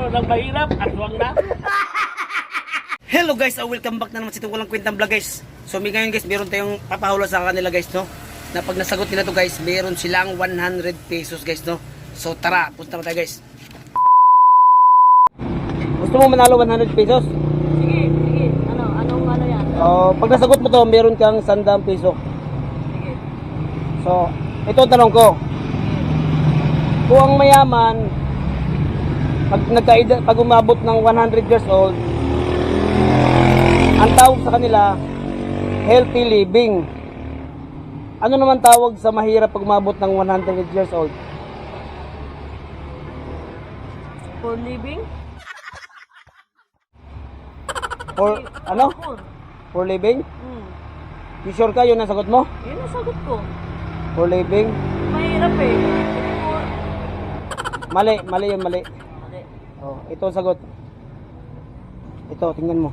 Nang mahirap, aswang na. Hello guys, welcome back na naman sa itong walang kwentang vlog guys. So ngayon guys, meron tayong papahula sa kanila guys, no? Na pag nasagot nila to guys, meron silang 100 pesos guys, no? So tara, punta na tayo guys. Gusto mo manalo 100 pesos? Sige, sige. Anong yan? Pag nasagot mo to, meron kang 100 peso. Sige. So, ito ang tanong ko. Kung ang mayaman, pag umabot ng 100 years old, ang tawag sa kanila, healthy living. Ano naman tawag sa mahirap pag umabot ng 100 years old? For living? For, ano? For living? You sure ka yun ang sagot mo? Yun ang sagot ko. For living? Mahirap eh. Mali, mali yun, mali. Mali. Oh, ito ang sagot. Ito, tingnan mo.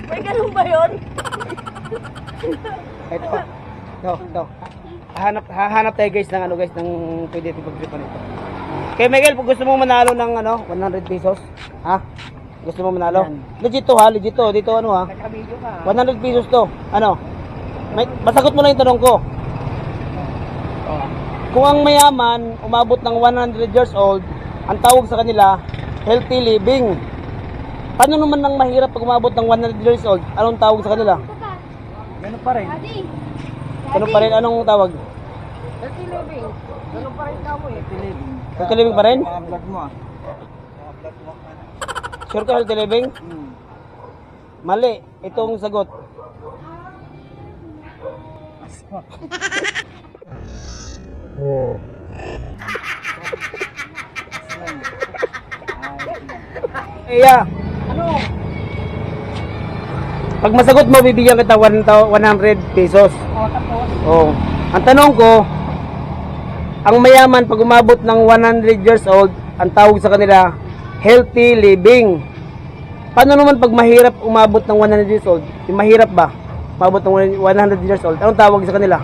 May ganun ba yun? Ito. Hahanap tayo guys ng ano guys, ng pwede natin pag-tripan ito. Okay Miguel, kung gusto mo manalo ng ano, 100 pesos, ha? Gusto mo manalo? Yan. Legit to ha, legit to. Dito ano ha? 100 pesos to. Ano? Masagot mo lang yung tanong ko. Kung ang mayaman umabot ng 100 years old, ang tawag sa kanila, healthy living. Paano naman ang mahirap pag umabot ng 100 years old? Anong tawag sa kanila? Ganun pa rin. Ano pa rin? Anong tawag? Healthy living. Ganun pa rin ka mo eh. Healthy living. Healthy living pa rin? Mga vlog mo ah. Sure ka healthy living? Mali. Itong sagot. Iya. Ano? Pag masagot mo, bibigyan kita 100 pesos. O, tapos? Oh. Ang tanong ko, ang mayaman pag umabot ng 100 years old, ang tawag sa kanila, healthy living. Paano naman pag mahirap umabot ng 100 years old? Yung mahirap ba? Umabot ng 100 years old, anong tawag sa kanila?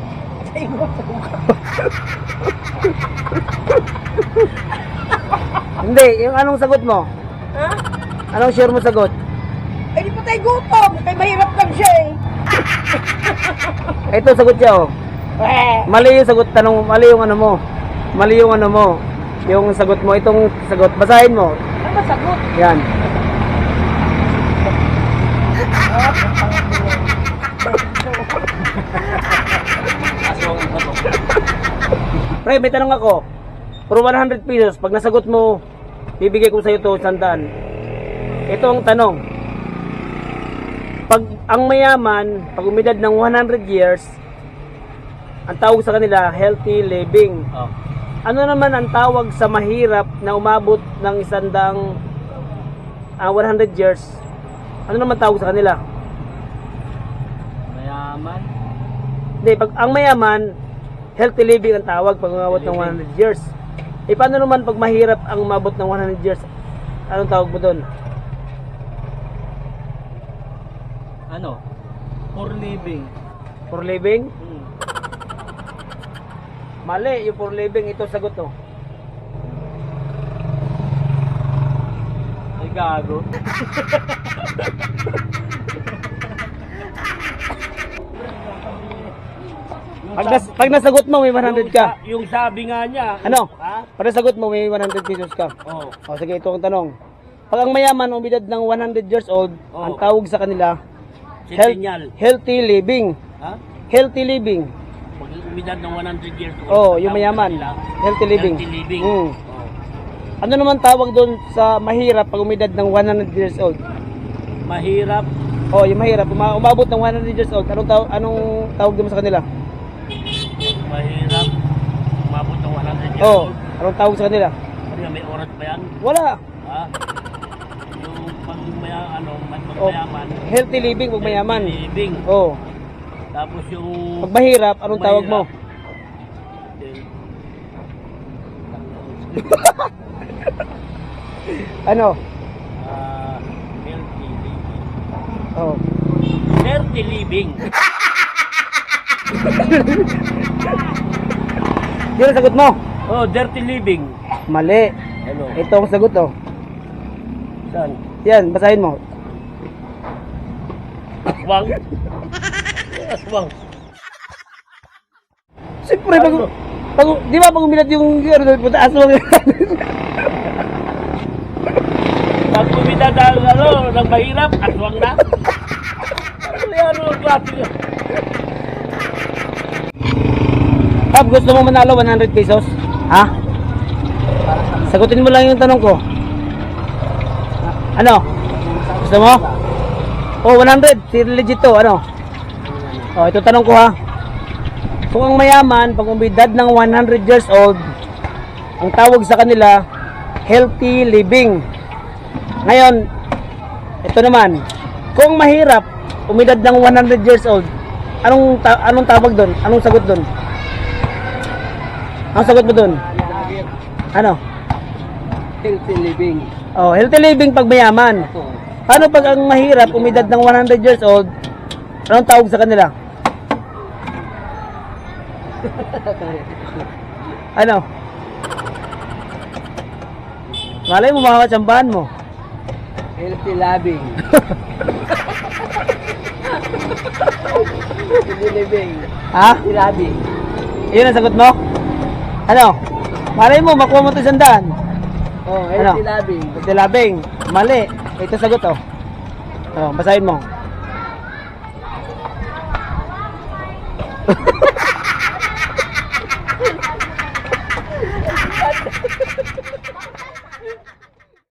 Hindi, yung anong sagot mo? Ha? Anong share mo sagot? Eh, di pa tayo gutom. Kaya mahirap lang siya eh. Ito sagot siya oh. Mali yung sagot, tanong, mali yung ano mo. Mali yung ano mo. Yung sagot mo, itong sagot, basahin mo. Ano ba sagot? Yan. Pre, may tanong ako. For 100 pesos, pag nasagot mo, bibigay ko sa iyo to 100. Ito ang tanong. Pag ang mayaman, pag umidad ng 100 years, ang tawag sa kanila, healthy living. Ano naman ang tawag sa mahirap na umabot ng 100 years? Ano naman tawag sa kanila? Mayaman. Hindi, pag ang mayaman, healthy living ang tawag pag umabot ng 100 years. Eh, paano naman pag mahirap ang umabot ng 100 years? Anong tawag mo doon? Ano? For living. For living? Mali, yung for living, ito sagot to. Ay, gago. Pag nasagot mo, may 100 ka. Yung sabi nga niya. Ano? Ha? Pag nasagot mo, may 100 pesos ka. Oo. O, sige, ito ang tanong. Pag ang mayaman, umidad ng 100 years old, ang tawag sa kanila, Centennial. healthy living. Ha? Healthy living. Pag umidad ng 100 years old. Oh, ang yung tawag mayaman. nila, Healthy living. Healthy living. Mm. Oh. Ano naman tawag doon sa mahirap pag umidad ng 100 years old? Mahirap. Oh, yung mahirap. Umabot ng 100 years old. Anong tawag doon sa kanila? Mahirap. Umabot ng 100 years Oh, old. anong tawag sa kanila? Ano yan, may oras ba yan? Wala. Ha? Yung pag Oh, mayaman. healthy living pag mayaman. Healthy living. Oh, Tapos yung pag mahirap, anong tawag mo? mahirap, Ano? Oh. Dirty living. Yun ang sagot mo. Oh, dirty living. Mali. Ano? Ito ang sagot, oh. Saan? Yan, basahin mo. Aswang. Aswang. Siyempre, Ano? di ba pag umilat yung taas mo? Pag bumida ng mahirap, aswang na. Ano yan, ano, klase yan? Pab, gusto mo manalo 100 pesos? Ha? Sagutin mo lang yung tanong ko. Ano? Gusto mo? Oh, 100. Si legit to. Ano? Oh, ito tanong ko ha. Kung ang mayaman, pag umidad ng 100 years old, ang tawag sa kanila, healthy living. Ngayon, ito naman, kung mahirap, umidad ng 100 years old, anong tawag doon? Anong sagot doon? Ang sagot mo doon? Ano? Healthy living. Oh, healthy living pag mayaman. Paano pag ang mahirap, umidad ng 100 years old, anong tawag sa kanila? Ano? Malay mo, makakatsambahan mo. Healthy living. Healthy living. Ha? Healthy living. Yun ang sagot mo? Ano? Malay mo, makuha mo ito 100. Oh, Ano? healthy living. Healthy living. Mali. Ito sagot, oh. Oh, basahin mo.